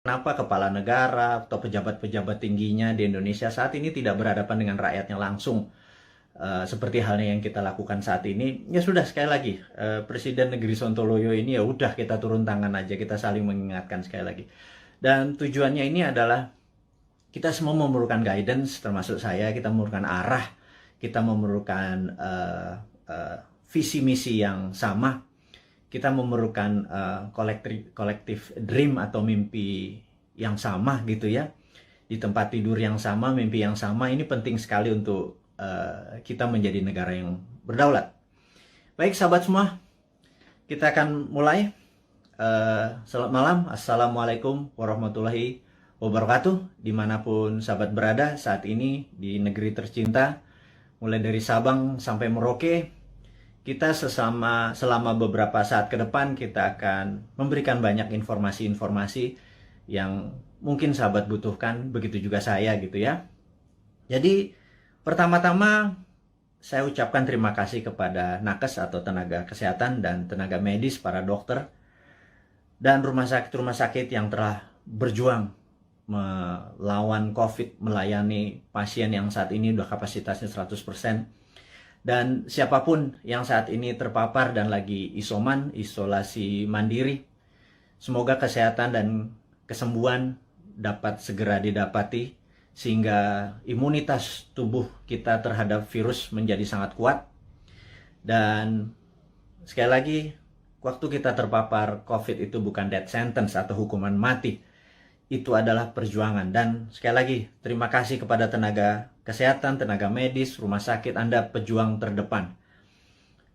Kenapa kepala negara atau pejabat-pejabat tingginya di Indonesia saat ini tidak berhadapan dengan rakyatnya langsung, seperti halnya yang kita lakukan saat ini? Ya sudah, sekali lagi, Presiden Negeri Sontoloyo ini ya udah, kita turun tangan aja, kita saling mengingatkan sekali lagi. Dan tujuannya ini adalah kita semua memerlukan guidance, termasuk saya. Kita memerlukan arah, kita memerlukan visi misi yang sama. Kita memerlukan kolektif dream atau mimpi yang sama gitu ya. Di tempat tidur yang sama, mimpi yang sama. Ini penting sekali untuk kita menjadi negara yang berdaulat. Baik sahabat semua, kita akan mulai. Selamat malam, Assalamualaikum warahmatullahi wabarakatuh. Dimanapun sahabat berada saat ini di negeri tercinta, mulai dari Sabang sampai Merauke, kita selama beberapa saat ke depan kita akan memberikan banyak informasi-informasi yang mungkin sahabat butuhkan, begitu juga saya gitu ya. Jadi pertama-tama saya ucapkan terima kasih kepada nakes atau tenaga kesehatan dan tenaga medis, para dokter dan rumah sakit yang telah berjuang melawan COVID, melayani pasien yang saat ini udah kapasitasnya 100%. Dan siapapun yang saat ini terpapar dan lagi isolasi mandiri, semoga kesehatan dan kesembuhan dapat segera didapati, sehingga imunitas tubuh kita terhadap virus menjadi sangat kuat. Dan sekali lagi, waktu kita terpapar COVID itu bukan death sentence atau hukuman mati. Itu adalah perjuangan. Dan sekali lagi, terima kasih kepada tenaga kesehatan, tenaga medis, rumah sakit. Anda pejuang terdepan.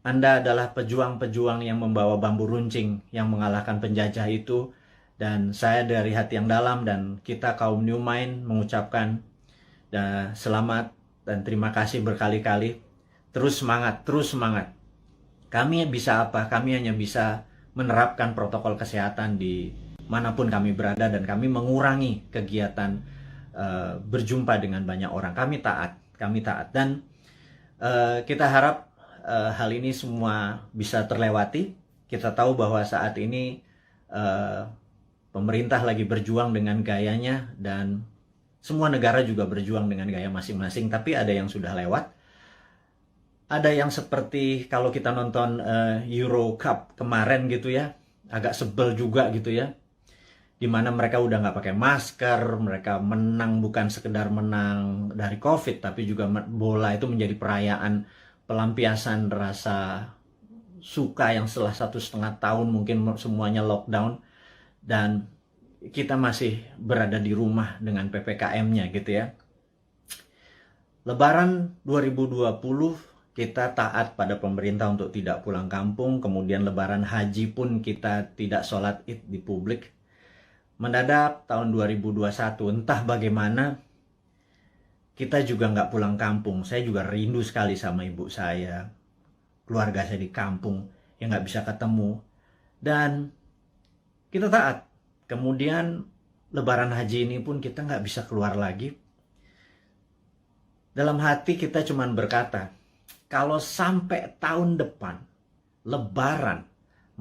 Anda adalah pejuang-pejuang yang membawa bambu runcing yang mengalahkan penjajah itu. Dan saya dari hati yang dalam dan kita kaum New Mind mengucapkan selamat dan terima kasih berkali-kali. Terus semangat, terus semangat. Kami bisa apa? Kami hanya bisa menerapkan protokol kesehatan di manapun kami berada, dan kami mengurangi kegiatan berjumpa dengan banyak orang. Kami taat, dan kita harap hal ini semua bisa terlewati. Kita tahu bahwa saat ini pemerintah lagi berjuang dengan gayanya, dan semua negara juga berjuang dengan gaya masing-masing, tapi ada yang sudah lewat. Ada yang seperti kalau kita nonton Euro Cup kemarin gitu ya, agak sebel juga gitu ya, dimana mereka udah nggak pakai masker, mereka menang bukan sekedar menang dari COVID, tapi juga bola itu menjadi perayaan pelampiasan rasa suka yang setelah 1,5 tahun mungkin semuanya lockdown, dan kita masih berada di rumah dengan PPKM-nya gitu ya. Lebaran 2020 kita taat pada pemerintah untuk tidak pulang kampung, kemudian Lebaran Haji pun kita tidak sholat Id di publik. Mendadak tahun 2021, entah bagaimana, kita juga nggak pulang kampung. Saya juga rindu sekali sama ibu saya, keluarga saya di kampung yang nggak bisa ketemu. Dan kita taat. Kemudian Lebaran Haji ini pun kita nggak bisa keluar lagi. Dalam hati kita cuman berkata, kalau sampai tahun depan Lebaran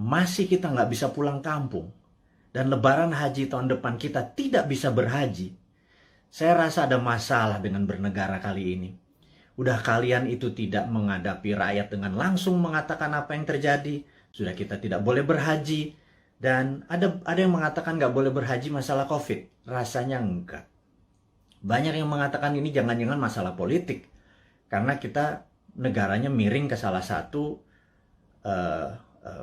masih kita nggak bisa pulang kampung, dan Lebaran Haji tahun depan kita tidak bisa berhaji, saya rasa ada masalah dengan bernegara kali ini. Udah kalian itu tidak menghadapi rakyat dengan langsung mengatakan apa yang terjadi. Sudah kita tidak boleh berhaji. Dan ada yang mengatakan nggak boleh berhaji masalah COVID. Rasanya enggak. Banyak yang mengatakan ini jangan-jangan masalah politik. Karena kita negaranya miring ke salah satu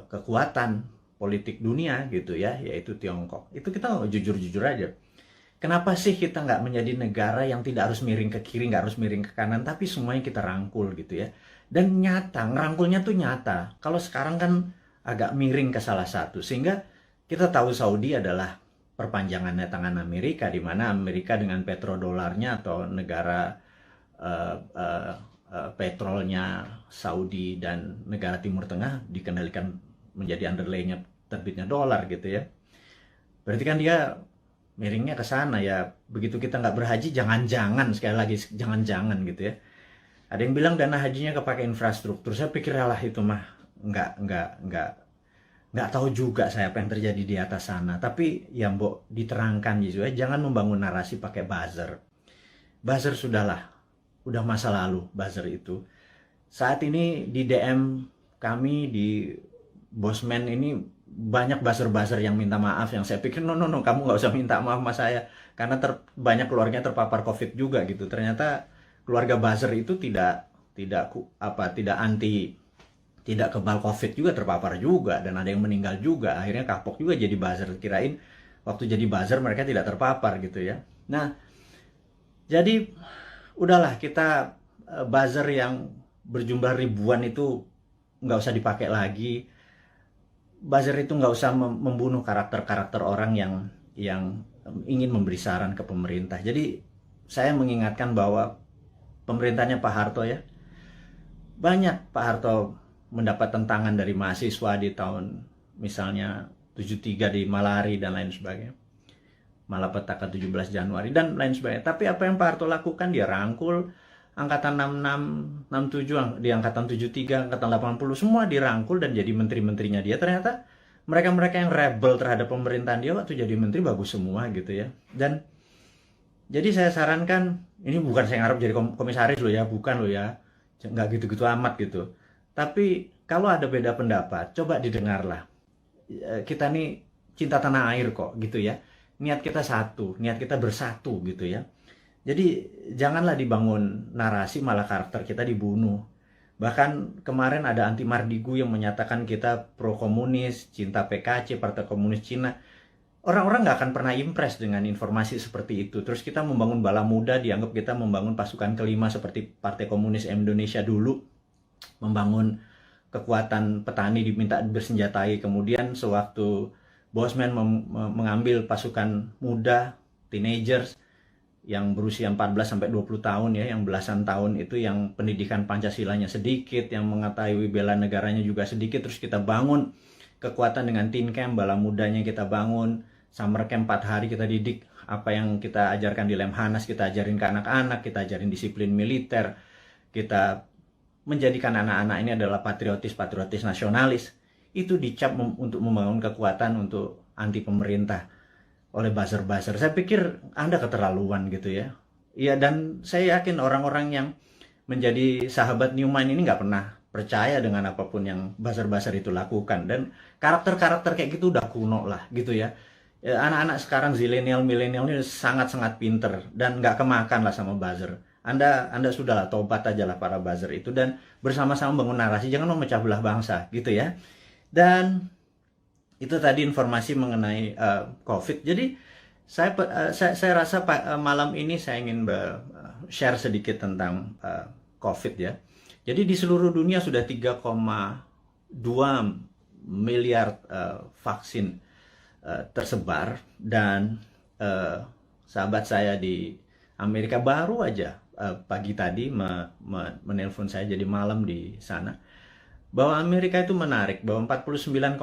kekuatan politik dunia gitu ya, yaitu Tiongkok. Itu kita jujur-jujur aja. Kenapa sih kita nggak menjadi negara yang tidak harus miring ke kiri, nggak harus miring ke kanan, tapi semuanya kita rangkul gitu ya. Dan nyata, ngerangkulnya tuh nyata. Kalau sekarang kan agak miring ke salah satu, sehingga kita tahu Saudi adalah perpanjangannya tangan Amerika, di mana Amerika dengan petrodolarnya atau negara petrolnya Saudi dan negara Timur Tengah dikendalikan menjadi underlay-nya terbitnya dolar gitu ya. Berarti kan dia miringnya ke sana ya. Begitu kita nggak berhaji, jangan-jangan, sekali lagi jangan-jangan gitu ya. Ada yang bilang dana hajinya kepake infrastruktur. Saya pikir lah itu mah nggak nggak tahu juga saya apa yang terjadi di atas sana. Tapi ya mbok diterangkan gitu ya, jangan membangun narasi pakai buzzer. Buzzer sudahlah, udah masa lalu buzzer itu. Saat ini di DM kami di Bosman ini banyak buzzer-buzzer yang minta maaf, yang saya pikir no, kamu nggak usah minta maaf sama saya karena banyak keluarganya terpapar COVID juga gitu. Ternyata keluarga buzzer itu tidak kebal COVID juga, terpapar juga, dan ada yang meninggal juga. Akhirnya kapok juga jadi buzzer, kirain waktu jadi buzzer mereka tidak terpapar gitu ya. Nah, jadi udahlah, kita buzzer yang berjumlah ribuan itu nggak usah dipakai lagi. Buzzer itu nggak usah membunuh karakter-karakter orang yang ingin memberi saran ke pemerintah. Jadi saya mengingatkan bahwa pemerintahnya Pak Harto ya, banyak Pak Harto mendapat tentangan dari mahasiswa di tahun misalnya 73 di Malari dan lain sebagainya, malapetaka 17 Januari dan lain sebagainya. Tapi apa yang Pak Harto lakukan, dia rangkul angkatan 66, 67, di angkatan 73, angkatan 80, semua dirangkul dan jadi menteri-menterinya dia. Ternyata mereka-mereka yang rebel terhadap pemerintahan dia waktu jadi menteri bagus semua gitu ya. Dan jadi saya sarankan, ini bukan saya ngarep jadi komisaris loh ya, bukan loh ya, nggak gitu-gitu amat gitu. Tapi kalau ada beda pendapat, coba didengarlah. Kita nih cinta tanah air kok gitu ya. Niat kita satu, niat kita bersatu gitu ya. Jadi janganlah dibangun narasi malah karakter kita dibunuh. Bahkan kemarin ada Anti Mardigu yang menyatakan kita pro komunis, cinta PKC, Partai Komunis Cina. Orang-orang nggak akan pernah impress dengan informasi seperti itu. Terus kita membangun bala muda, dianggap kita membangun pasukan kelima seperti Partai Komunis Indonesia dulu. Membangun kekuatan petani diminta bersenjatai. Kemudian sewaktu Bosman mengambil pasukan muda, teenagers, yang berusia 14-20 tahun ya, yang belasan tahun itu, yang pendidikan Pancasilanya sedikit, yang mengetahui bela negaranya juga sedikit, terus kita bangun kekuatan dengan teen camp, bala mudanya kita bangun, summer camp 4 hari kita didik, apa yang kita ajarkan di Lemhanas kita ajarin ke anak-anak, kita ajarin disiplin militer, kita menjadikan anak-anak ini adalah patriotis nasionalis. Itu dicap untuk membangun kekuatan untuk anti pemerintah oleh buzzer-buzzer. Saya pikir Anda keterlaluan gitu ya. Iya, dan saya yakin orang-orang yang menjadi sahabat Newman ini nggak pernah percaya dengan apapun yang buzzer-buzzer itu lakukan. Dan karakter-karakter kayak gitu udah kuno lah gitu ya. Anak-anak sekarang zilenial, milenial ini sangat-sangat pinter dan nggak kemakan lah sama buzzer. Anda sudahlah, tobat aja lah para buzzer itu dan bersama-sama bangun narasi, jangan memecah belah bangsa gitu ya. Dan itu tadi informasi mengenai COVID. Jadi saya rasa malam ini saya ingin share sedikit tentang COVID ya. Jadi di seluruh dunia sudah 3,2 miliar vaksin tersebar, dan sahabat saya di Amerika baru aja pagi tadi menelpon saya, jadi malam di sana, bahwa Amerika itu menarik bahwa 49,1%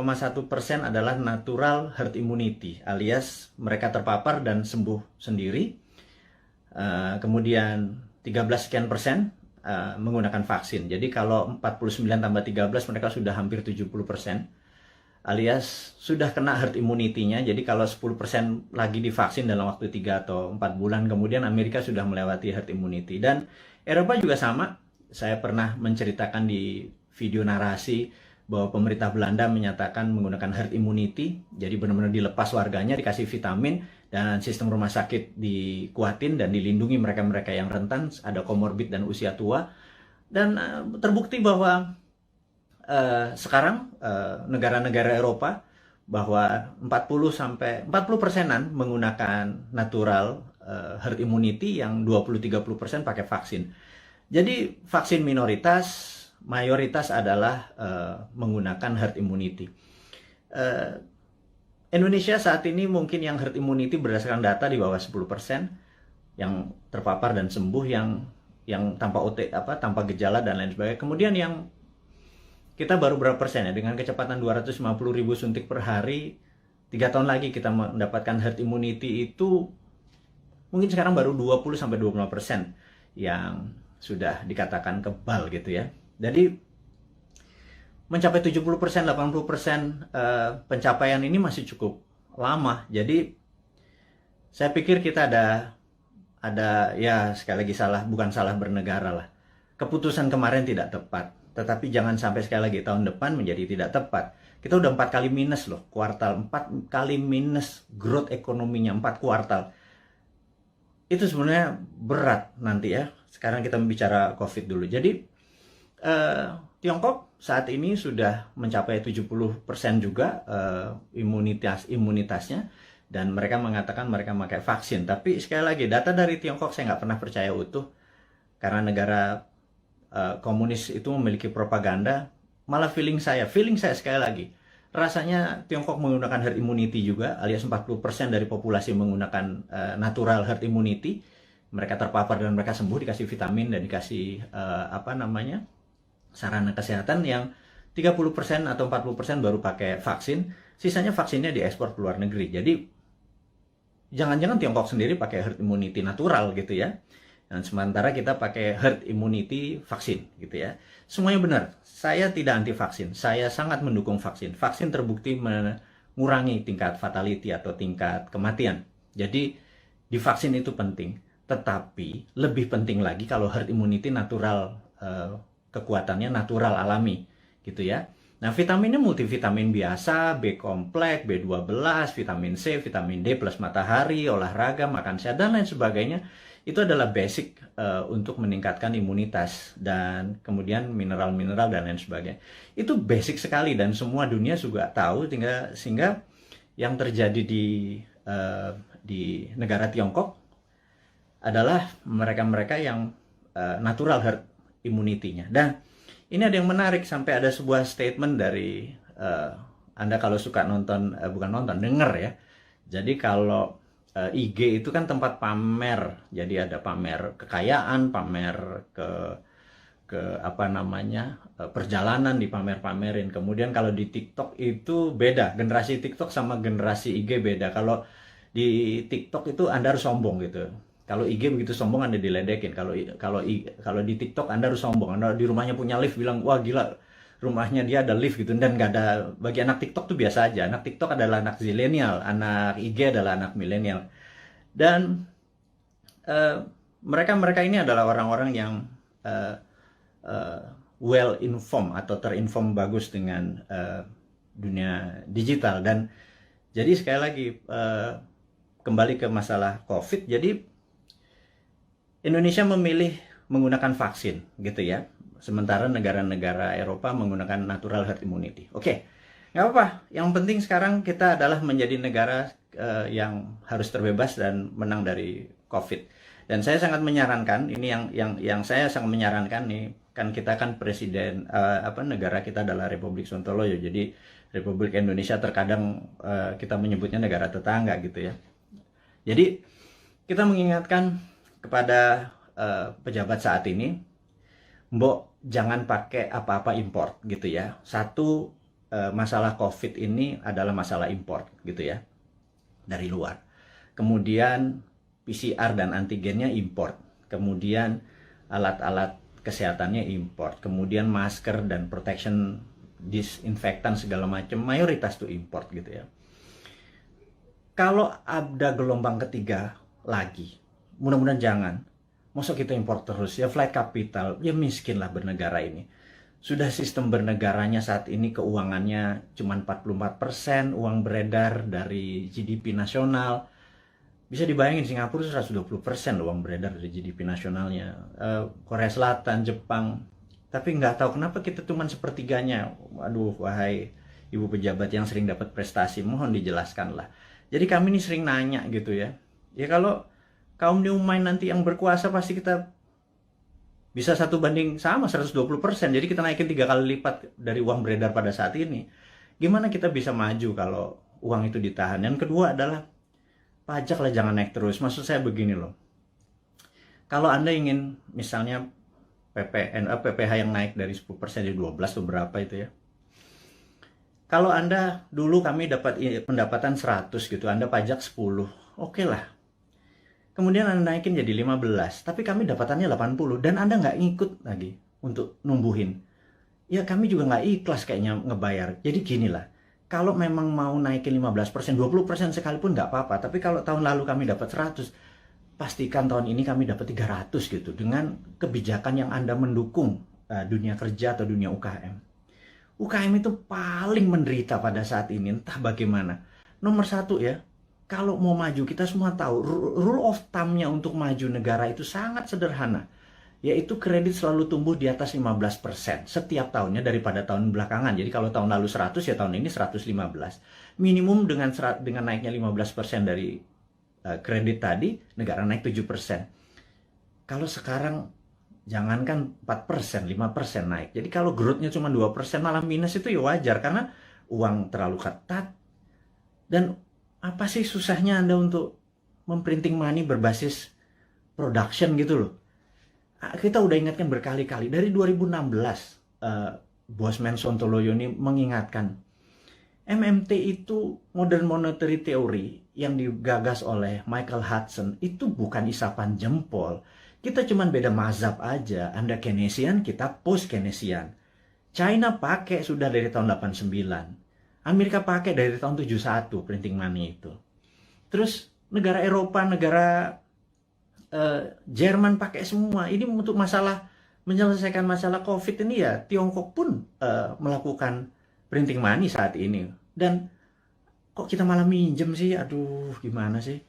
adalah natural herd immunity, alias mereka terpapar dan sembuh sendiri. Kemudian 13 sekian persen menggunakan vaksin. Jadi kalau 49 tambah 13 mereka sudah hampir 70%. Alias sudah kena herd immunity-nya. Jadi kalau 10% lagi divaksin dalam waktu 3 atau 4 bulan, kemudian Amerika sudah melewati herd immunity. Dan Eropa juga sama. Saya pernah menceritakan di video narasi bahwa pemerintah Belanda menyatakan menggunakan herd immunity. Jadi benar-benar dilepas warganya, dikasih vitamin, dan sistem rumah sakit dikuatin dan dilindungi mereka-mereka yang rentan, ada komorbid dan usia tua. Dan terbukti bahwa sekarang negara-negara Eropa bahwa 40-40%an menggunakan natural herd immunity, yang 20-30% pakai vaksin. Jadi vaksin minoritas, mayoritas adalah menggunakan herd immunity. Indonesia saat ini mungkin yang herd immunity berdasarkan data di bawah 10% yang terpapar dan sembuh, yang tanpa gejala dan lain sebagainya. Kemudian yang kita baru berapa persen ya, dengan kecepatan 250.000 suntik per hari, 3 tahun lagi kita mendapatkan herd immunity itu mungkin sekarang baru 20-25% yang sudah dikatakan kebal gitu ya. Jadi mencapai 70%, 80% pencapaian ini masih cukup lama. Jadi saya pikir kita ada ya sekali lagi bukan salah bernegara lah. Keputusan kemarin tidak tepat, tetapi jangan sampai sekali lagi tahun depan menjadi tidak tepat. Kita udah 4 kali minus loh, kuartal 4 kali minus growth ekonominya 4 kuartal. Itu sebenarnya berat nanti ya. Sekarang kita bicara COVID dulu. Jadi Tiongkok saat ini sudah mencapai 70% juga imunitasnya, dan mereka mengatakan mereka pakai vaksin. Tapi sekali lagi, data dari Tiongkok saya nggak pernah percaya utuh, karena negara komunis itu memiliki propaganda. Malah feeling saya sekali lagi, rasanya Tiongkok menggunakan herd immunity juga, alias 40% dari populasi menggunakan natural herd immunity. Mereka terpapar dan mereka sembuh, dikasih vitamin dan dikasih sarana kesehatan. Yang 30% atau 40% baru pakai vaksin, sisanya vaksinnya diekspor ke luar negeri. Jadi jangan-jangan Tiongkok sendiri pakai herd immunity natural gitu ya, dan sementara kita pakai herd immunity vaksin gitu ya. Semuanya benar. Saya tidak anti vaksin, saya sangat mendukung vaksin. Vaksin terbukti mengurangi tingkat fatality atau tingkat kematian. Jadi divaksin itu penting, tetapi lebih penting lagi kalau herd immunity natural, kekuatannya natural alami gitu ya. Nah, vitaminnya multivitamin biasa, B kompleks, B12, vitamin C, vitamin D plus matahari, olahraga, makan sehat dan lain sebagainya. Itu adalah basic untuk meningkatkan imunitas, dan kemudian mineral-mineral dan lain sebagainya. Itu basic sekali dan semua dunia juga tahu, sehingga yang terjadi di negara Tiongkok adalah mereka-mereka yang natural herd immunity-nya. Dan ini ada yang menarik, sampai ada sebuah statement dari Anda kalau suka nonton, denger ya. Jadi kalau IG itu kan tempat pamer, jadi ada pamer kekayaan, pamer perjalanan dipamer-pamerin. Kemudian kalau di TikTok itu beda, generasi TikTok sama generasi IG beda. Kalau di TikTok itu Anda harus sombong gitu. Kalau IG begitu sombong Anda diledekin. Kalau di TikTok Anda harus sombong. Anda di rumahnya punya lift, bilang wah gila, rumahnya dia ada lift gitu. Dan nggak ada, bagi anak TikTok tuh biasa aja. Anak TikTok adalah anak zilenial, anak IG adalah anak milenial. Dan mereka ini adalah orang-orang yang well informed atau terinform bagus dengan dunia digital. Dan jadi sekali lagi kembali ke masalah COVID. Jadi Indonesia memilih menggunakan vaksin gitu ya, sementara negara-negara Eropa menggunakan natural herd immunity. Oke, nggak apa-apa. Yang penting sekarang kita adalah menjadi negara yang harus terbebas dan menang dari COVID. Dan saya sangat menyarankan, ini yang saya sangat menyarankan nih, kan kita kan presiden, negara kita adalah Republik Sontoloyo. Jadi Republik Indonesia terkadang kita menyebutnya negara tetangga gitu ya. Jadi kita mengingatkan kepada pejabat saat ini, mbok jangan pakai apa-apa import gitu ya. Satu, masalah COVID ini adalah masalah import gitu ya, dari luar. Kemudian PCR dan antigennya import. Kemudian alat-alat kesehatannya import. Kemudian masker dan protection disinfektan segala macam mayoritas tuh import gitu ya. Kalau ada gelombang ketiga lagi, mudah-mudahan jangan. Masa kita impor terus ya, flight capital, ya miskin lah bernegara ini. Sudah sistem bernegaranya saat ini keuangannya cuma 44% uang beredar dari GDP nasional. Bisa dibayangin Singapura 120% uang beredar dari GDP nasionalnya. Korea Selatan, Jepang. Tapi nggak tahu kenapa kita cuma sepertiganya. Waduh, wahai ibu pejabat yang sering dapat prestasi, mohon dijelaskan lah. Jadi kami ini sering nanya gitu ya. Ya kalau kaum New Mind nanti yang berkuasa, pasti kita bisa 1:120. Jadi kita naikin 3 kali lipat dari uang beredar pada saat ini. Gimana kita bisa maju kalau uang itu ditahan? Yang kedua adalah pajak lah jangan naik terus. Maksud saya begini loh. Kalau Anda ingin misalnya PPH yang naik dari 10% jadi 12 atau berapa itu ya. Kalau Anda dulu kami dapat pendapatan 100 gitu, Anda pajak 10. Oke lah. Kemudian Anda naikin jadi 15, tapi kami dapatannya 80 dan Anda nggak ngikut lagi untuk numbuhin. ya kami juga nggak ikhlas kayaknya ngebayar. Jadi gini lah, kalau memang mau naikin 15%, 20% sekalipun nggak apa-apa. Tapi kalau tahun lalu kami dapat 100, pastikan tahun ini kami dapat 300 gitu. Dengan kebijakan yang Anda mendukung dunia kerja atau dunia UKM. UKM itu paling menderita pada saat ini, entah bagaimana. Nomor satu ya, kalau mau maju, kita semua tahu, rule of thumb-nya untuk maju negara itu sangat sederhana. Yaitu kredit selalu tumbuh di atas 15% setiap tahunnya daripada tahun belakangan. Jadi kalau tahun lalu 100, ya tahun ini 115. Minimum dengan naiknya 15% dari kredit tadi, negara naik 7%. Kalau sekarang jangankan 4%, 5% naik. Jadi kalau growth-nya cuma 2%, malah minus, itu ya wajar karena uang terlalu ketat. Dan apa sih susahnya Anda untuk memprinting money berbasis production gitu loh. Kita udah ingatkan berkali-kali. Dari 2016, Bosman Sontoloyo ini mengingatkan, MMT itu Modern Monetary Theory yang digagas oleh Michael Hudson itu bukan isapan jempol. Kita cuman beda mazhab aja. Anda Keynesian, kita post-Keynesian. China pakai sudah dari tahun 89. Amerika pakai dari tahun 71 printing money itu. Terus negara Eropa, negara Jerman pakai semua. Ini untuk menyelesaikan masalah COVID ini ya, Tiongkok pun melakukan printing money saat ini. Dan kok kita malah minjem sih? Aduh, gimana sih?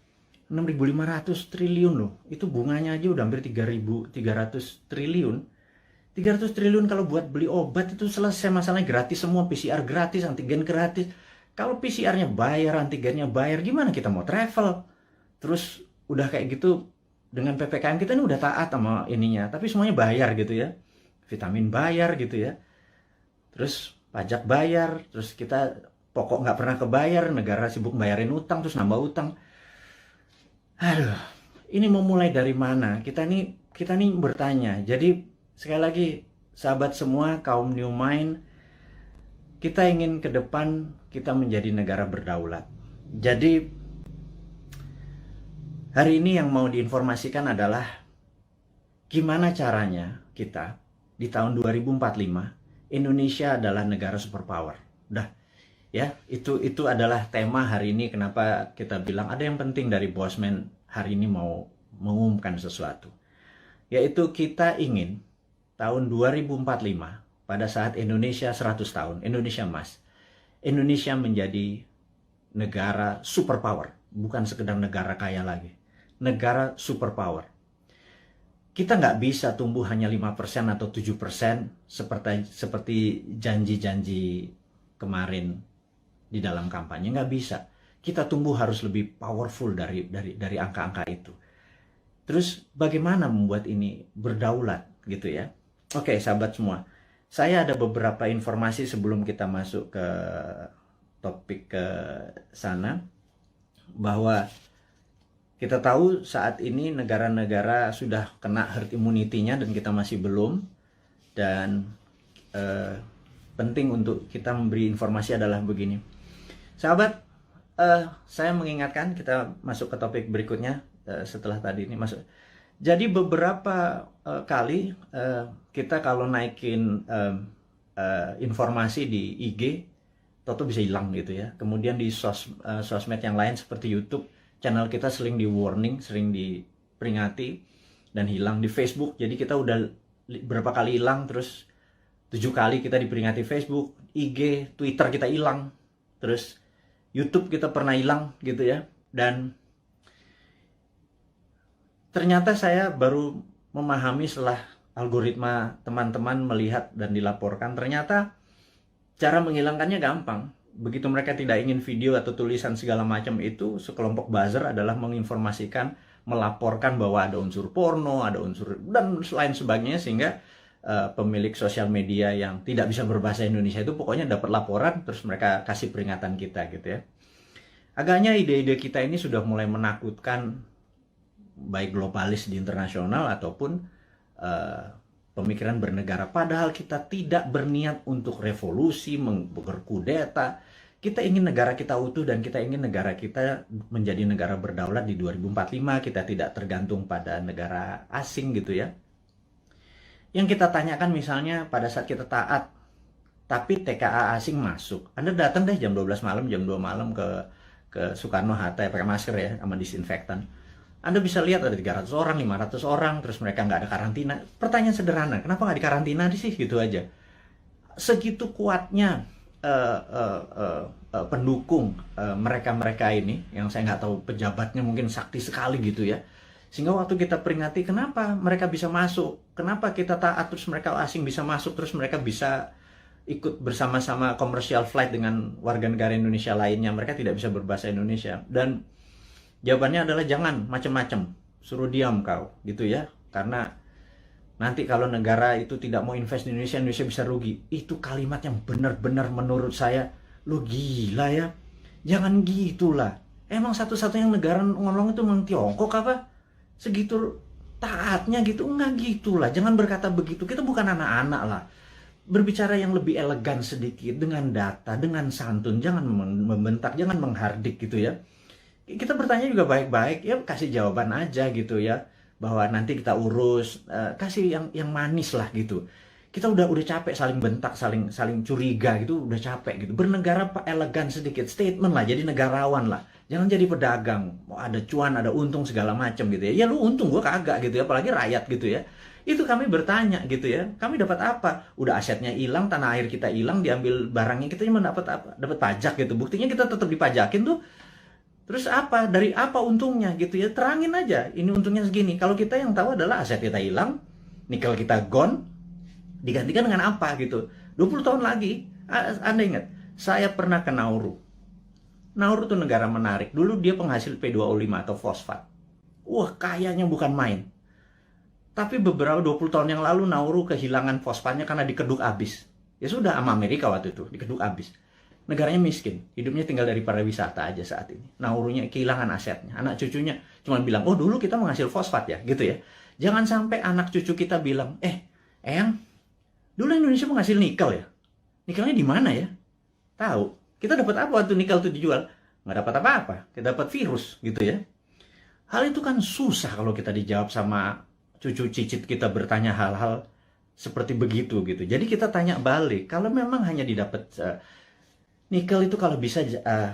6.500 triliun loh. Itu bunganya aja udah hampir 3.300 triliun. 300 triliun kalau buat beli obat itu selesai masalahnya, gratis semua, PCR gratis, antigen gratis. Kalau PCR-nya bayar, antigennya bayar, gimana kita mau travel? Terus udah kayak gitu, dengan PPKM kita ini udah taat sama ininya, tapi semuanya bayar gitu ya. Vitamin bayar gitu ya. Terus pajak bayar, terus kita pokok nggak pernah kebayar, negara sibuk bayarin utang, terus nambah utang. Aduh, ini mau mulai dari mana? Kita nih bertanya. Jadi sekali lagi, sahabat semua, kaum New Mind, kita ingin ke depan kita menjadi negara berdaulat. Jadi hari ini yang mau diinformasikan adalah gimana caranya kita di tahun 2045 Indonesia adalah negara superpower. Udah ya, itu adalah tema hari ini. Kenapa kita bilang ada yang penting dari Bosman hari ini mau mengumumkan sesuatu. Yaitu kita ingin tahun 2045 pada saat Indonesia 100 tahun, Indonesia Emas, Indonesia menjadi negara superpower, bukan sekedar negara kaya lagi. Negara superpower. Kita nggak bisa tumbuh hanya 5% atau 7% seperti janji-janji kemarin di dalam kampanye. Nggak bisa. Kita tumbuh harus lebih powerful dari angka-angka itu. Terus bagaimana membuat ini berdaulat gitu ya? Oke, sahabat semua. Saya ada beberapa informasi sebelum kita masuk ke topik ke sana, bahwa kita tahu saat ini negara-negara sudah kena herd immunity-nya dan kita masih belum. Dan penting untuk kita memberi informasi adalah begini. Sahabat, saya mengingatkan, kita masuk ke topik berikutnya setelah tadi ini masuk. Jadi beberapa kali kita kalau naikin informasi di IG, toto bisa hilang gitu ya. Kemudian di sosmed yang lain seperti YouTube, channel kita sering di warning, sering diperingati dan hilang. Di Facebook, jadi kita udah berapa kali hilang, terus 7 kali kita diperingati Facebook, IG, Twitter kita hilang, terus YouTube kita pernah hilang gitu ya. Dan ternyata saya baru memahami setelah algoritma teman-teman melihat dan dilaporkan, ternyata cara menghilangkannya gampang. Begitu mereka tidak ingin video atau tulisan segala macam itu, sekelompok buzzer adalah menginformasikan, melaporkan bahwa ada unsur porno, ada unsur dan lain sebagainya, sehingga pemilik sosial media yang tidak bisa berbahasa Indonesia itu pokoknya dapat laporan, terus mereka kasih peringatan kita gitu ya. Agaknya ide-ide kita ini sudah mulai menakutkan baik globalis di internasional ataupun pemikiran bernegara. Padahal kita tidak berniat untuk revolusi, berkudeta. Kita ingin negara kita utuh dan kita ingin negara kita menjadi negara berdaulat di 2045. Kita tidak tergantung pada negara asing gitu ya. Yang kita tanyakan misalnya pada saat kita taat tapi TKA asing masuk. Anda datang deh jam 12 malam, jam 2 malam ke Soekarno-Hatta ya, pakai masker ya, sama disinfektan. Anda bisa lihat ada 300 orang, 500 orang, terus mereka nggak ada karantina. Pertanyaan sederhana, kenapa nggak dikarantina sih? Gitu aja. Segitu kuatnya pendukung mereka-mereka ini, yang saya nggak tahu pejabatnya mungkin sakti sekali gitu ya. Sehingga waktu kita peringati kenapa mereka bisa masuk, kenapa kita taat terus mereka asing bisa masuk, terus mereka bisa ikut bersama-sama commercial flight dengan warga negara Indonesia lainnya, mereka tidak bisa berbahasa Indonesia. Dan jawabannya adalah jangan macam-macam, suruh diam kau gitu ya, karena nanti kalau negara itu tidak mau invest di Indonesia, Indonesia bisa rugi. Itu kalimat yang benar-benar menurut saya, lo gila ya, jangan gitulah. Emang satu-satunya negara ngomong itu memang Tiongkok apa? Segitu taatnya gitu? Enggak gitulah, jangan berkata begitu. Kita bukan anak-anak lah. Berbicara yang lebih elegan sedikit, dengan data, dengan santun, jangan membentak, jangan menghardik gitu ya. Kita bertanya juga baik-baik, ya kasih jawaban aja gitu ya, bahwa nanti kita urus, kasih yang manis lah gitu. Kita udah capek saling bentak, saling curiga gitu, udah capek gitu. Bernegara elegan sedikit, statement lah, jadi negarawan lah. Jangan jadi pedagang, mau ada cuan, ada untung segala macam gitu ya. Ya lu untung, gua kagak gitu ya, apalagi rakyat gitu ya. Itu kami bertanya gitu ya, kami dapat apa? Udah asetnya hilang, tanah air kita hilang, diambil barangnya, kita cuma dapat apa? Dapat pajak gitu. Buktinya kita tetap dipajakin tuh. Terus apa? Dari apa untungnya gitu ya? Terangin aja, ini untungnya segini. Kalau kita yang tahu adalah aset kita hilang, nikel kita gone, digantikan dengan apa gitu. 20 tahun lagi, Anda ingat, saya pernah ke Nauru. Nauru itu negara menarik. Dulu dia penghasil P2O5 atau fosfat. Wah, kayanya bukan main. Tapi beberapa 20 tahun yang lalu Nauru kehilangan fosfatnya karena dikeduk habis. Ya sudah, sama Amerika waktu itu, dikeduk habis. Negaranya miskin, hidupnya tinggal dari pariwisata aja saat ini. Naurunya kehilangan asetnya. Anak cucunya cuma bilang, oh dulu kita menghasil fosfat ya, gitu ya. Jangan sampai anak cucu kita bilang, Eyang, dulu Indonesia menghasil nikel ya? Nikelnya di mana ya? Tahu. Kita dapat apa waktu nikel itu dijual? Nggak dapat apa-apa. Kita dapat virus, gitu ya. Hal itu kan susah kalau kita dijawab sama cucu cicit kita bertanya hal-hal seperti begitu, gitu. Jadi kita tanya balik, kalau memang hanya didapat nikel itu kalau bisa,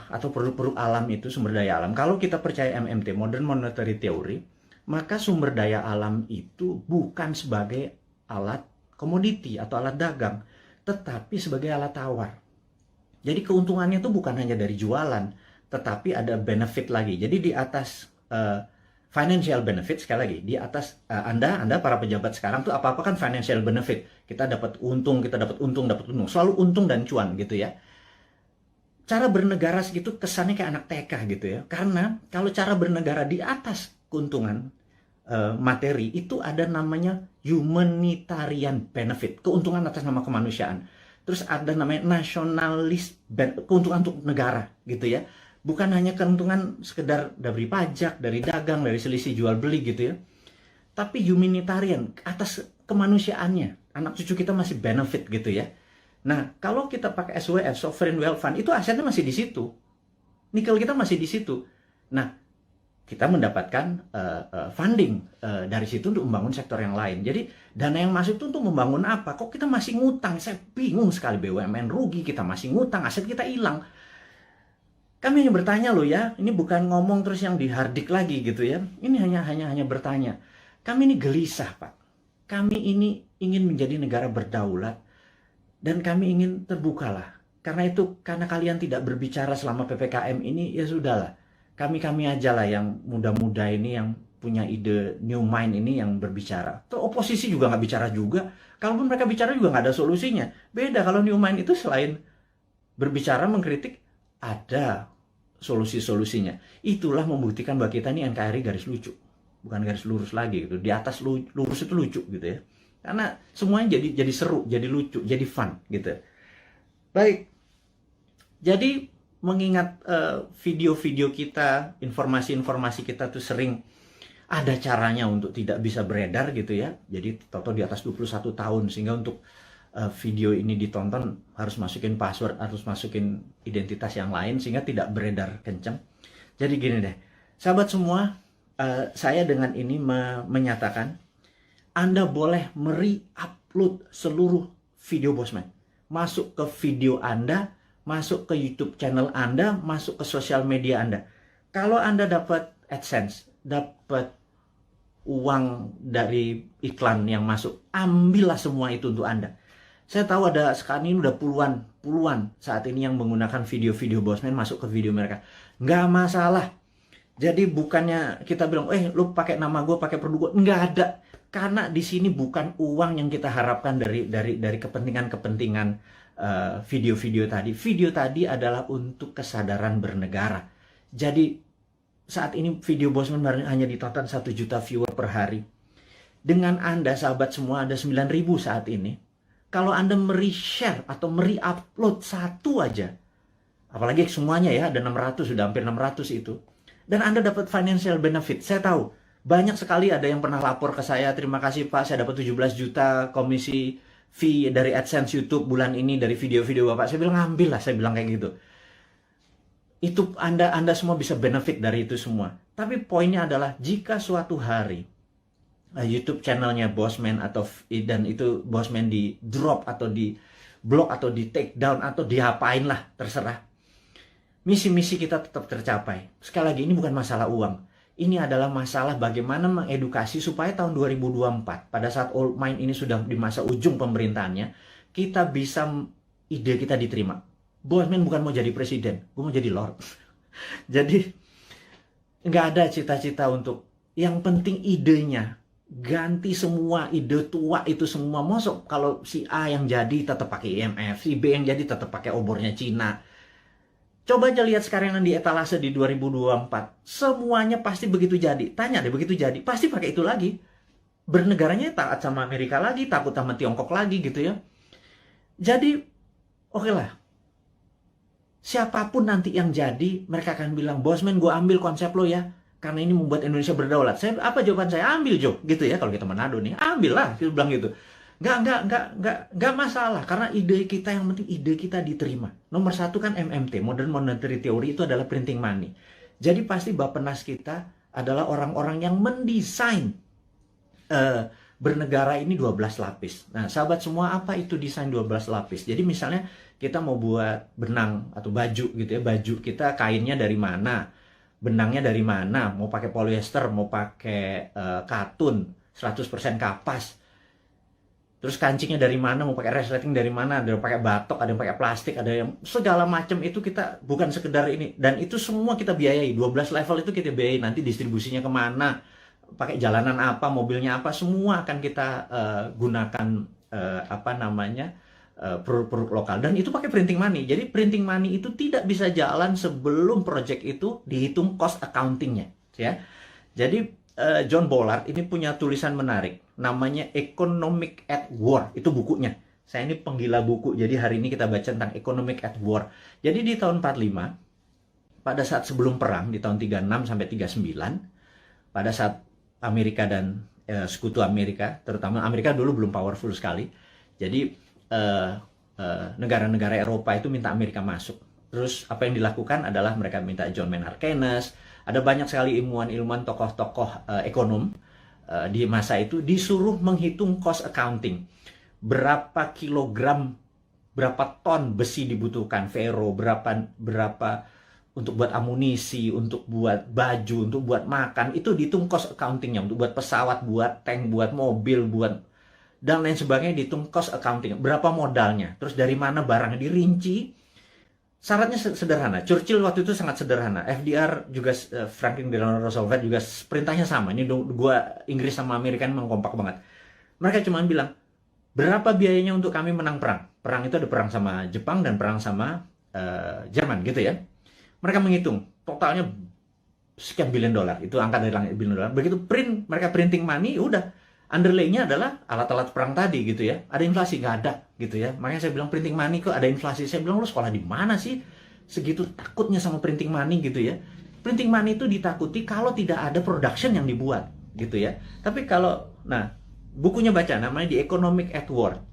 atau produk-produk alam itu, sumber daya alam, kalau kita percaya MMT, Modern Monetary Theory, maka sumber daya alam itu bukan sebagai alat komoditi atau alat dagang, tetapi sebagai alat tawar. Jadi keuntungannya itu bukan hanya dari jualan, tetapi ada benefit lagi. Jadi di atas financial benefit, sekali lagi, di atas Anda para pejabat sekarang tuh apa-apa kan financial benefit. Kita dapat untung, dapat untung. Selalu untung dan cuan gitu ya. Cara bernegara segitu kesannya kayak anak TK gitu ya. Karena kalau cara bernegara di atas keuntungan materi, itu ada namanya humanitarian benefit, keuntungan atas nama kemanusiaan. Terus ada namanya nasionalis, keuntungan untuk negara gitu ya. Bukan hanya keuntungan sekedar dari pajak, dari dagang, dari selisih jual beli gitu ya. Tapi humanitarian, atas kemanusiaannya. Anak cucu kita masih benefit gitu ya. Nah, kalau kita pakai SWF, Sovereign Wealth Fund, itu asetnya masih di situ. Nikel kita masih di situ. Nah, kita mendapatkan funding dari situ untuk membangun sektor yang lain. Jadi dana yang masuk itu untuk membangun apa? Kok kita masih ngutang? Saya bingung sekali, BUMN rugi, kita masih ngutang, aset kita hilang. Kami hanya bertanya loh ya, ini bukan ngomong terus yang dihardik lagi gitu ya. Ini hanya bertanya. Kami ini gelisah, Pak. Kami ini ingin menjadi negara berdaulat dan kami ingin terbukalah. Karena itu, karena kalian tidak berbicara selama PPKM ini, ya sudahlah. Kami aja lah yang muda-muda ini, yang punya ide new mind ini yang berbicara. Terus oposisi juga nggak bicara juga. Kalaupun mereka bicara juga nggak ada solusinya. Beda kalau new mind itu selain berbicara, mengkritik, ada solusi-solusinya. Itulah membuktikan bahwa kita ini NKRI garis lucu. Bukan garis lurus lagi gitu. Di atas lurus itu lucu gitu ya. Karena semuanya jadi seru, jadi lucu, jadi fun gitu. Baik. Jadi mengingat video-video kita, informasi-informasi kita tuh sering ada caranya untuk tidak bisa beredar gitu ya. Jadi toto di atas 21 tahun, sehingga untuk video ini ditonton harus masukin password, harus masukin identitas yang lain sehingga tidak beredar kenceng. Jadi gini deh, sahabat semua, saya dengan ini menyatakan Anda boleh upload seluruh video Bosman. masuk ke video Anda, masuk ke YouTube channel Anda, masuk ke sosial media Anda. Kalau Anda dapat AdSense, dapat uang dari iklan yang masuk, ambillah semua itu untuk Anda. Saya tahu ada sekarang ini udah puluhan saat ini yang menggunakan video-video Bosman masuk ke video mereka. Nggak masalah. Jadi bukannya kita bilang, lu pakai nama gue, pakai produk gue. Nggak ada. Karena di sini bukan uang yang kita harapkan dari kepentingan-kepentingan video-video tadi. Video tadi adalah untuk kesadaran bernegara. Jadi saat ini video Bosman hanya ditonton 1 juta viewer per hari. Dengan Anda, sahabat semua, ada 9.000 saat ini. Kalau Anda share atau upload satu aja, apalagi semuanya ya, ada 600, sudah hampir 600 itu. Dan Anda dapat financial benefit. Saya tahu, banyak sekali ada yang pernah lapor ke saya, terima kasih Pak, saya dapat 17 juta komisi fee dari AdSense YouTube bulan ini, dari video-video Bapak. Saya bilang, ambil lah, saya bilang kayak gitu. Itu Anda semua bisa benefit dari itu semua. Tapi poinnya adalah, jika suatu hari YouTube channelnya Bosman dan itu Bosman di drop atau di block atau di take down atau diapain lah, terserah. Misi-misi kita tetap tercapai. Sekali lagi, ini bukan masalah uang. Ini adalah masalah bagaimana mengedukasi supaya tahun 2024, pada saat Old Mind ini sudah di masa ujung pemerintahannya, kita bisa, ide kita diterima. Bosman bukan mau jadi presiden, gue mau jadi Lord. Jadi nggak ada cita-cita untuk, yang penting idenya. Ganti semua ide tua itu semua. Masuk kalau si A yang jadi tetap pakai IMF, si B yang jadi tetap pakai obornya Cina. Coba aja lihat sekarang yang di etalase di 2024. Semuanya pasti begitu jadi. Tanya deh, begitu jadi, pasti pakai itu lagi. Bernegaranya taat sama Amerika lagi, takut sama Tiongkok lagi gitu ya. Jadi, oke lah. Siapapun nanti yang jadi, mereka akan bilang, Bosman, gue ambil konsep lo ya. Karena ini membuat Indonesia berdaulat. Apa jawaban saya? Ambil, Jo. Gitu ya, kalau kita Manado nih. Ambil lah, kita bilang gitu. Nggak masalah. Karena ide kita, yang penting ide kita diterima. Nomor 1 kan MMT, Modern Monetary Theory, itu adalah printing money. Jadi pasti Bappenas kita adalah orang-orang yang mendesain bernegara ini 12 lapis. Nah, sahabat semua, apa itu desain 12 lapis? Jadi misalnya kita mau buat benang atau baju gitu ya. Baju kita kainnya dari mana? Benangnya dari mana, mau pakai polyester, mau pakai katun, 100% kapas. Terus kancingnya dari mana, mau pakai resleting dari mana, ada yang pakai batok, ada yang pakai plastik, ada yang segala macam itu kita bukan sekedar ini. Dan itu semua kita biayai, 12 level itu kita biayai, nanti distribusinya kemana, pakai jalanan apa, mobilnya apa, semua akan kita gunakan produk-produk lokal. Dan itu pakai printing money. Jadi printing money itu tidak bisa jalan sebelum project itu dihitung cost accountingnya, ya. Jadi John Bollard ini punya tulisan menarik, namanya Economic at War. Itu bukunya. Saya ini penggila buku, jadi hari ini kita baca tentang Economic at War. Jadi di tahun 45, pada saat sebelum perang, di tahun 36 sampai 39, pada saat Amerika dan sekutu Amerika, terutama Amerika dulu belum powerful sekali. Jadi negara-negara Eropa itu minta Amerika masuk. Terus apa yang dilakukan adalah mereka minta John Maynard Keynes, ada banyak sekali ilmuwan-ilmuwan, tokoh-tokoh ekonom di masa itu disuruh menghitung cost accounting. Berapa kilogram, berapa ton besi dibutuhkan, ferro, berapa untuk buat amunisi, untuk buat baju, untuk buat makan, itu dihitung cost accountingnya, untuk buat pesawat, buat tank, buat mobil, buat dan lain sebagainya, dihitung cost accounting. Berapa modalnya, terus dari mana barangnya, dirinci. Syaratnya sederhana. Churchill waktu itu sangat sederhana. FDR juga, Franklin Delano Roosevelt juga perintahnya sama. Ini dua Inggris sama Amerika memang kompak banget. Mereka cuma bilang, berapa biayanya untuk kami menang perang? Perang itu ada perang sama Jepang dan perang sama Jerman gitu ya. Mereka menghitung totalnya sekian billion dolar. Itu angka dari langit, billion dolar. Begitu mereka printing money, udah. Underlay-nya adalah alat-alat perang tadi gitu ya. Ada inflasi? Nggak ada gitu ya. Makanya saya bilang printing money kok ada inflasi. Saya bilang, lu sekolah di mana sih? Segitu takutnya sama printing money gitu ya. Printing money itu ditakuti kalau tidak ada production yang dibuat gitu ya. Tapi kalau, nah, bukunya baca, namanya The Economic at War.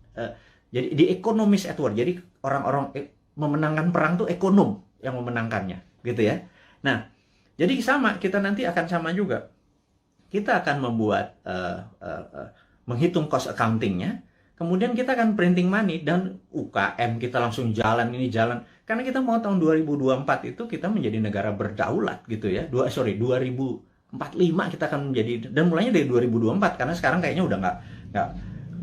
Jadi The Economist at War. Jadi orang-orang memenangkan perang tuh ekonom yang memenangkannya gitu ya. Nah, jadi sama, kita nanti akan sama juga. Kita akan membuat menghitung cost accountingnya, Kemudian kita akan printing money dan UKM kita langsung jalan ini jalan. Karena kita mau tahun 2024 itu kita menjadi negara berdaulat gitu ya. 2045 kita akan menjadi, dan mulainya dari 2024 karena sekarang kayaknya udah nggak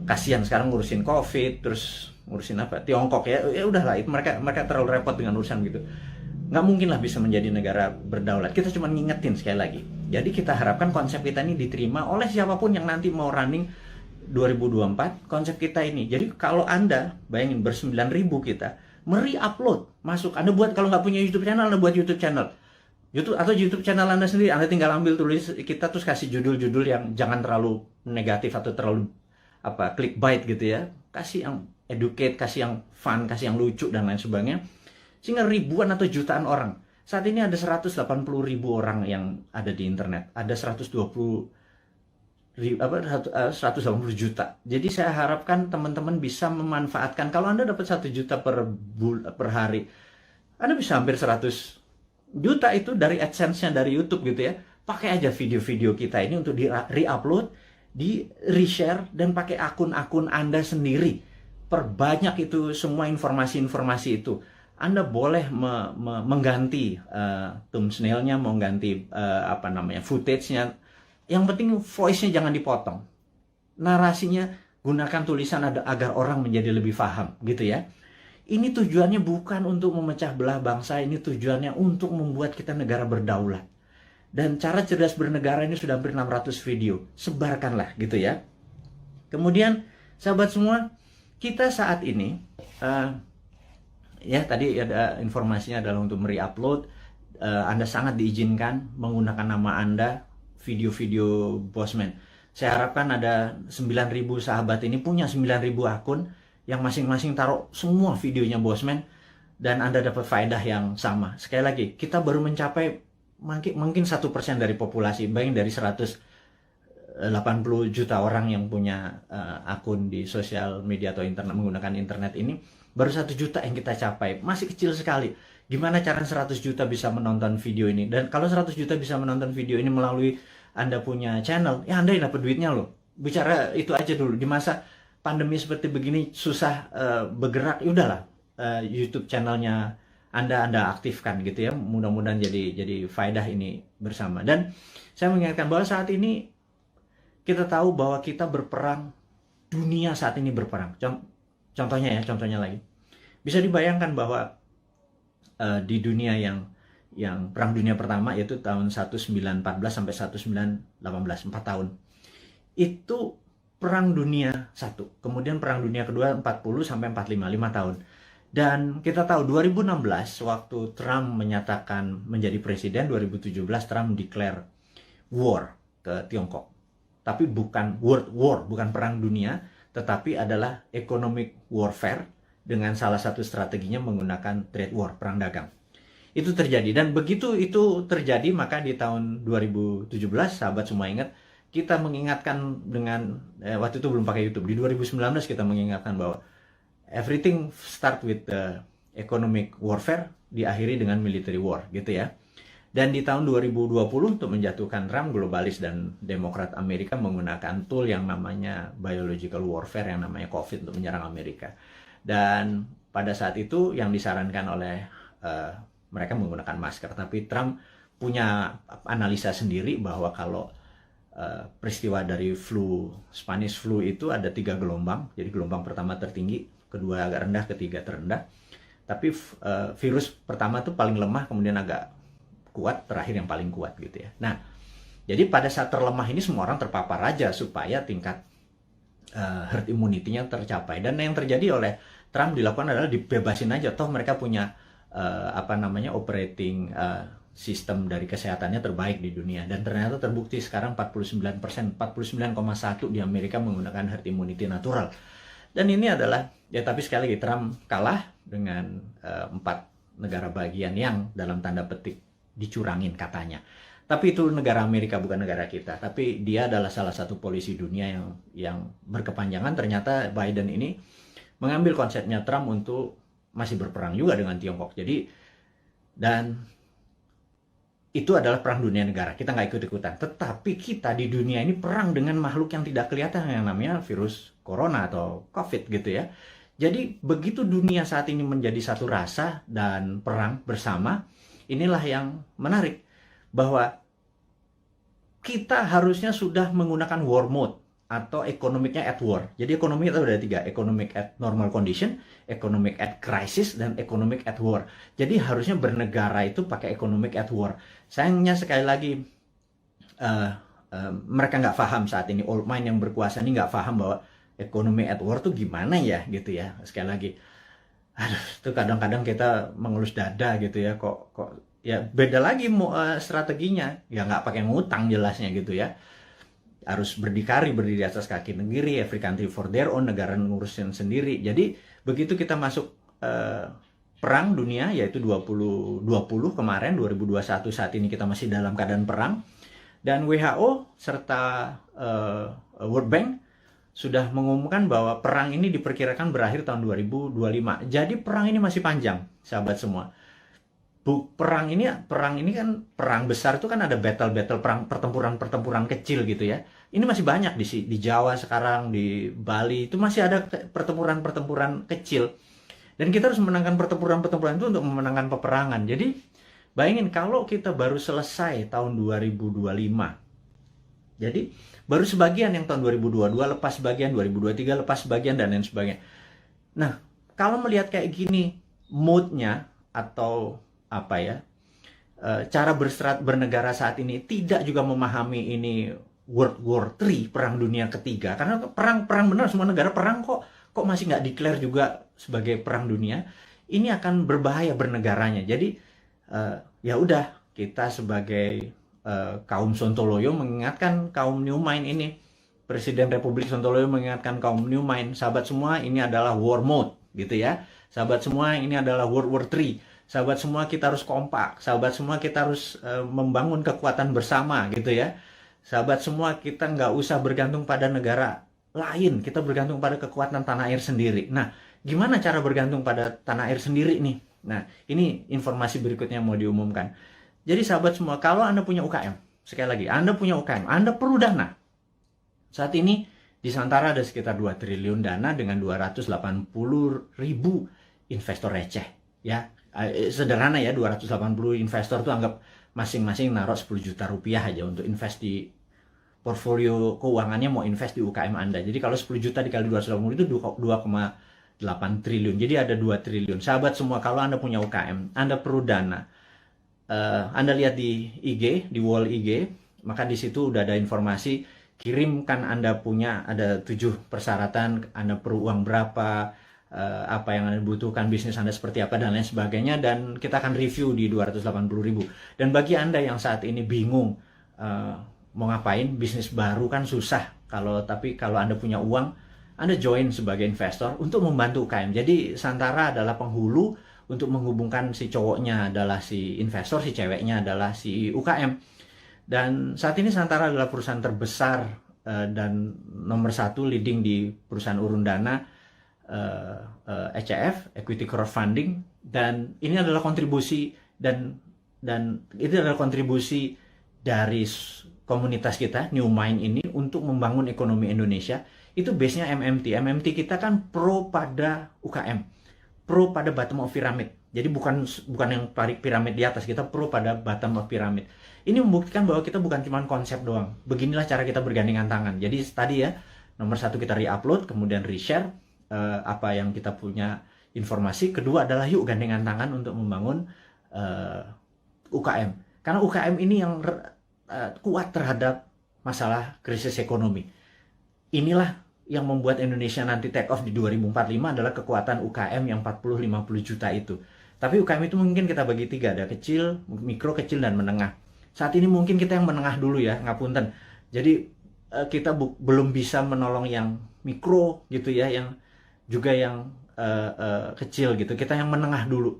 kasihan sekarang ngurusin COVID, terus ngurusin apa Tiongkok ya udahlah, itu mereka terlalu repot dengan urusan gitu. Nggak mungkin lah bisa menjadi negara berdaulat. Kita cuma ngingetin sekali lagi. Jadi kita harapkan konsep kita ini diterima oleh siapapun yang nanti mau running 2024, konsep kita ini. Jadi kalau Anda bayangin ber-9.000 kita upload masuk, Anda buat, kalau nggak punya YouTube channel, Anda buat YouTube channel atau YouTube channel Anda sendiri. Anda tinggal ambil tulis kita, terus kasih judul-judul yang jangan terlalu negatif atau terlalu clickbait gitu ya. Kasih yang educate, kasih yang fun, kasih yang lucu dan lain sebagainya. Sehingga ribuan atau jutaan orang. Saat ini ada 180.000 orang yang ada di internet. Ada 180 juta. Jadi saya harapkan teman-teman bisa memanfaatkan. Kalau Anda dapat 1 juta per hari, Anda bisa hampir 100 juta itu dari AdSense-nya dari YouTube gitu ya. Pakai aja video-video kita ini untuk di re-upload, di reshare, dan pakai akun-akun Anda sendiri. Perbanyak itu semua informasi-informasi itu. Anda boleh mengganti thumbnail-nya, mengganti footage-nya. Yang penting voice-nya jangan dipotong. Narasinya gunakan tulisan agar orang menjadi lebih paham gitu ya. Ini tujuannya bukan untuk memecah belah bangsa, ini tujuannya untuk membuat kita negara berdaulat. Dan cara cerdas bernegara ini sudah hampir 600 video. Sebarkanlah gitu ya. Kemudian sahabat semua, kita saat ini ya tadi ada informasinya adalah untuk mereupload. Anda sangat diizinkan menggunakan nama Anda video-video Bosman. Saya harapkan ada 9.000 sahabat ini punya 9.000 akun yang masing-masing taruh semua videonya Bosman, dan Anda dapat faedah yang sama. Sekali lagi, kita baru mencapai mungkin 1% dari populasi. Bayangin dari 180 juta orang yang punya akun di sosial media atau internet, menggunakan internet ini, baru 1 juta yang kita capai. Masih kecil sekali. Gimana cara 100 juta bisa menonton video ini? Dan kalau 100 juta bisa menonton video ini melalui Anda punya channel, ya Anda yang dapat duitnya loh. Bicara itu aja dulu. Di masa pandemi seperti begini, susah bergerak, ya udahlah. YouTube channelnya Anda aktifkan gitu ya. Mudah-mudahan jadi faedah ini bersama. Dan saya mengingatkan bahwa saat ini kita tahu bahwa kita berperang, dunia saat ini berperang. Contohnya lagi. Bisa dibayangkan bahwa di dunia yang Perang Dunia Pertama, yaitu tahun 1914 sampai 1918, 4 tahun. Itu Perang Dunia 1. Kemudian Perang Dunia Kedua 40 sampai 45, 5 tahun. Dan kita tahu 2016 waktu Trump menyatakan menjadi presiden, 2017 Trump declare war ke Tiongkok. Tapi bukan world war, bukan perang dunia, tetapi adalah economic warfare dengan salah satu strateginya menggunakan trade war, perang dagang. Itu terjadi, dan begitu itu terjadi maka di tahun 2017 sahabat semua ingat, kita mengingatkan dengan waktu itu belum pakai YouTube. Di 2019 kita mengingatkan bahwa everything start with the economic warfare, diakhiri dengan military war gitu ya. Dan di tahun 2020 untuk menjatuhkan Trump, globalis dan Demokrat Amerika menggunakan tool yang namanya biological warfare, yang namanya COVID, untuk menyerang Amerika. Dan pada saat itu yang disarankan oleh mereka menggunakan masker, tapi Trump punya analisa sendiri bahwa kalau peristiwa dari Spanish flu itu ada 3 gelombang. Jadi gelombang pertama tertinggi, kedua agak rendah, ketiga terendah. Tapi virus pertama itu paling lemah, kemudian agak kuat, terakhir yang paling kuat gitu ya. Nah, jadi pada saat terlemah ini semua orang terpapar aja supaya tingkat herd immunity-nya tercapai. Dan yang terjadi oleh Trump dilakukan adalah dibebasin aja, toh mereka punya operating sistem dari kesehatannya terbaik di dunia. Dan ternyata terbukti sekarang 49%, 49,1% di Amerika menggunakan herd immunity natural. Dan ini adalah, ya tapi sekali lagi Trump kalah dengan 4 negara bagian yang dalam tanda petik dicurangin katanya. Tapi itu negara Amerika, bukan negara kita. Tapi dia adalah salah satu polisi dunia yang berkepanjangan. Ternyata Biden ini mengambil konsepnya Trump untuk masih berperang juga dengan Tiongkok. Jadi, dan itu adalah perang dunia negara. Kita nggak ikut-ikutan. Tetapi kita di dunia ini perang dengan makhluk yang tidak kelihatan yang namanya virus corona atau COVID gitu ya. Jadi begitu dunia saat ini menjadi satu rasa dan perang bersama, inilah yang menarik. Bahwa kita harusnya sudah menggunakan war mode atau ekonomiknya at war. Jadi ekonomi itu ada 3, economic at normal condition, economic at crisis, dan economic at war. Jadi harusnya bernegara itu pakai economic at war. Sayangnya sekali lagi mereka nggak paham saat ini, old mind yang berkuasa ini nggak paham bahwa ekonomi at war tuh gimana ya gitu ya. Sekali lagi, aduh, itu kadang-kadang kita mengelus dada gitu ya, kok ya beda lagi strateginya, ya nggak pakai ngutang jelasnya gitu ya. Harus berdikari, berdiri di atas kaki negeri, every country for their own, negara ngurusin sendiri. Jadi begitu kita masuk perang dunia, yaitu 2020 kemarin, 2021 saat ini kita masih dalam keadaan perang, dan WHO serta World Bank sudah mengumumkan bahwa perang ini diperkirakan berakhir tahun 2025. Jadi perang ini masih panjang, sahabat semua. Perang ini kan perang besar itu kan ada battle perang, pertempuran kecil gitu ya. Ini masih banyak di Jawa sekarang, di Bali itu masih ada pertempuran kecil. Dan kita harus menangkan pertempuran itu untuk memenangkan peperangan. Jadi bayangin kalau kita baru selesai tahun 2025. Jadi baru sebagian yang tahun 2022 lepas sebagian, 2023 lepas sebagian, dan lain sebagainya. Nah, kalau melihat kayak gini mood-nya atau apa ya, cara bernegara saat ini tidak juga memahami ini World War III, perang dunia ketiga, karena perang benar, semua negara perang kok masih nggak declare juga sebagai perang dunia. Ini akan berbahaya bernegaranya. Jadi ya udah, kita sebagai kaum Sontoloyo mengingatkan kaum New Mind ini, Presiden Republik Sontoloyo mengingatkan kaum New Mind, sahabat semua, ini adalah war mode gitu ya. Sahabat semua, ini adalah World War III. Sahabat semua, kita harus kompak. Sahabat semua, kita harus membangun kekuatan bersama gitu ya. Sahabat semua, kita nggak usah bergantung pada negara lain. Kita bergantung pada kekuatan tanah air sendiri. Nah, gimana cara bergantung pada tanah air sendiri nih? Nah, ini informasi berikutnya mau diumumkan. Jadi sahabat semua, kalau Anda punya UKM, sekali lagi, Anda punya UKM, Anda perlu dana. Saat ini di Santara ada sekitar 2 triliun dana dengan 280.000 investor receh ya. Sederhana ya, 280 investor tuh anggap masing-masing naruh 10 juta rupiah aja untuk invest di portfolio keuangannya, mau invest di UKM Anda. Jadi kalau 10 juta dikali 280 itu 2,8 triliun. Jadi ada 2 triliun. Sahabat semua, kalau Anda punya UKM, Anda perlu dana. Anda lihat di IG, di wall IG, maka di situ udah ada informasi, kirimkan Anda punya, ada 7 persyaratan, Anda perlu uang berapa, apa yang Anda butuhkan, bisnis Anda seperti apa, dan lain sebagainya, dan kita akan review di 280.000. Dan bagi Anda yang saat ini bingung mau ngapain, bisnis baru kan susah, tapi kalau Anda punya uang, Anda join sebagai investor untuk membantu UKM. Jadi Santara adalah penghulu untuk menghubungkan si cowoknya adalah si investor, si ceweknya adalah si UKM. Dan saat ini Santara adalah perusahaan terbesar dan nomor 1 leading di perusahaan urun dana, ECF, Equity Crowdfunding, dan ini adalah kontribusi dan itu adalah kontribusi dari komunitas kita New Mind ini untuk membangun ekonomi Indonesia. Itu base-nya MMT kita kan pro pada UKM, pro pada bottom of pyramid. Jadi bukan yang piramid di atas, kita pro pada bottom of pyramid. Ini membuktikan bahwa kita bukan cuma konsep doang. Beginilah cara kita bergandengan tangan. Jadi tadi ya, nomor 1 kita re-upload, kemudian re-share apa yang kita punya informasi. Kedua adalah yuk gandengan tangan untuk membangun UKM. Karena UKM ini yang kuat terhadap masalah krisis ekonomi. Inilah yang membuat Indonesia nanti take off di 2045 adalah kekuatan UKM yang 40-50 juta itu. Tapi UKM itu mungkin kita bagi 3, ada kecil, mikro, kecil, dan menengah. Saat ini mungkin kita yang menengah dulu ya, ngapunten. Jadi kita belum bisa menolong yang mikro gitu ya, yang juga yang kecil gitu. Kita yang menengah dulu,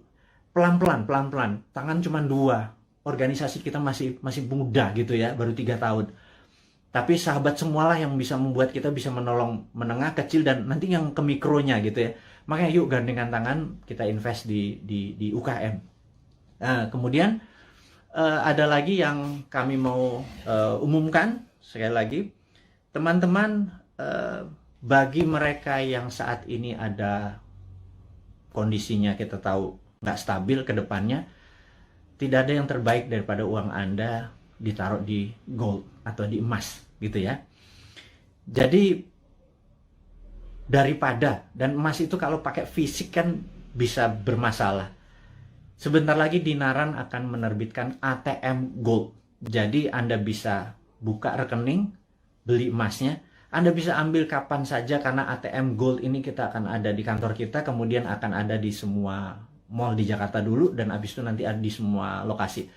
pelan-pelan. Tangan cuma 2. Organisasi kita masih muda gitu ya, baru 3 tahun. Tapi sahabat semualah yang bisa membuat kita bisa menolong menengah, kecil, dan nanti yang ke mikronya gitu ya. Makanya yuk gandengan tangan kita invest di UKM. Nah, kemudian ada lagi yang kami mau umumkan sekali lagi, teman-teman, bagi mereka yang saat ini ada kondisinya kita tahu nggak stabil ke depannya, tidak ada yang terbaik daripada uang Anda ditaruh di gold atau di emas gitu ya. Jadi daripada, dan emas itu kalau pakai fisik kan bisa bermasalah. Sebentar lagi Dinaran akan menerbitkan ATM Gold. Jadi Anda bisa buka rekening, beli emasnya. Anda bisa ambil kapan saja karena ATM Gold ini kita akan ada di kantor kita, kemudian akan ada di semua mall di Jakarta dulu, dan habis itu nanti ada di semua lokasi.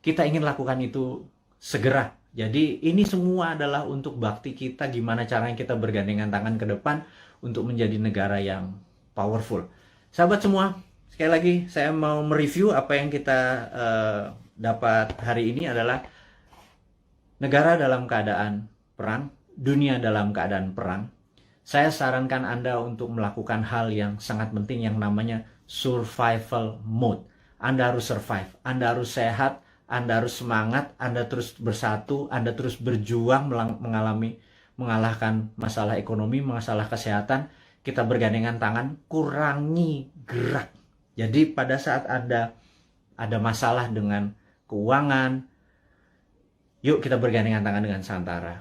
Kita ingin lakukan itu segera. Jadi ini semua adalah untuk bakti kita, gimana caranya kita bergandengan tangan ke depan untuk menjadi negara yang powerful. Sahabat semua, sekali lagi saya mau mereview apa yang kita dapat hari ini adalah negara dalam keadaan perang, dunia dalam keadaan perang. Saya sarankan Anda untuk melakukan hal yang sangat penting yang namanya survival mode. Anda harus survive, Anda harus sehat, Anda harus semangat, Anda terus bersatu, Anda terus berjuang mengalahkan masalah ekonomi, masalah kesehatan. Kita bergandengan tangan, kurangi gerak. Jadi pada saat Anda ada masalah dengan keuangan, yuk kita bergandengan tangan dengan Santara.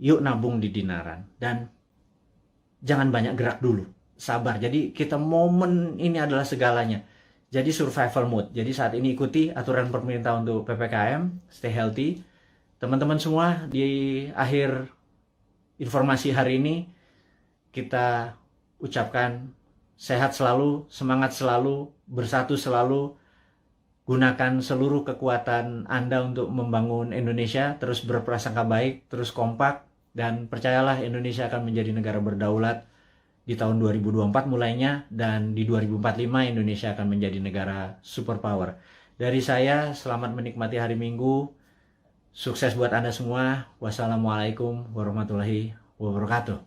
Yuk nabung di Dinaran. Dan jangan banyak gerak dulu. Sabar. Jadi kita momen ini adalah segalanya. Jadi survival mode. Jadi saat ini ikuti aturan pemerintah untuk PPKM. Stay healthy. Teman-teman semua, di akhir informasi hari ini kita ucapkan sehat selalu, semangat selalu, bersatu selalu. Gunakan seluruh kekuatan Anda untuk membangun Indonesia. Terus berprasangka baik, terus kompak. Dan percayalah Indonesia akan menjadi negara berdaulat di tahun 2024 mulainya, dan di 2045 Indonesia akan menjadi negara superpower. Dari saya, selamat menikmati hari Minggu. Sukses buat Anda semua. Wassalamualaikum warahmatullahi wabarakatuh.